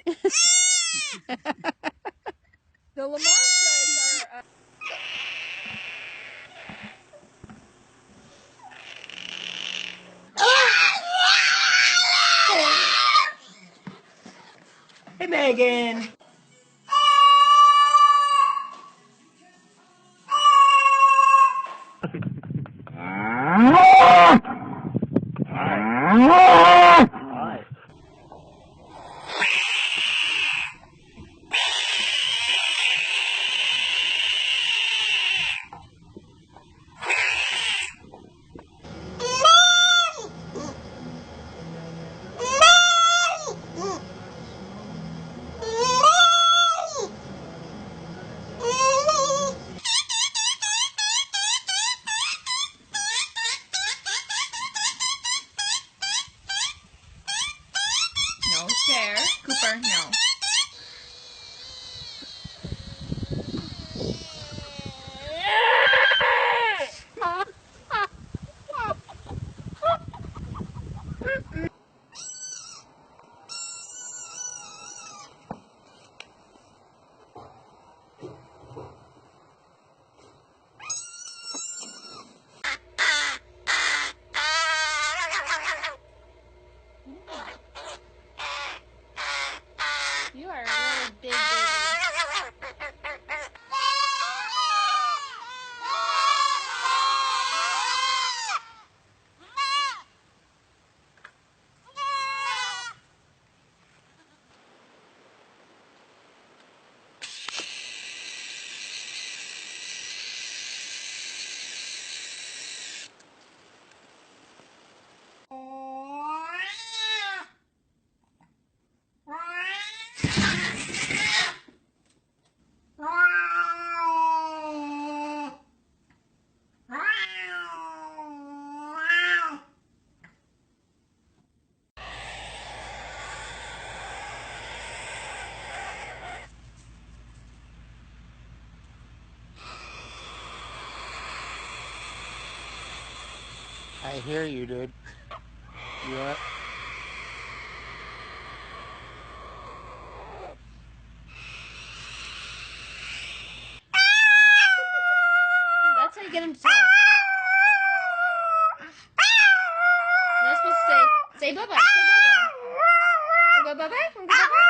The Lamar guys are. Hey, Megan. Hi. No share. Cooper, no. You are a really big baby. I hear you, dude. You are. That's how you get him to talk. You're supposed to say bye-bye. Say bye-bye. Wanna go bye-bye? Wanna go bye-bye?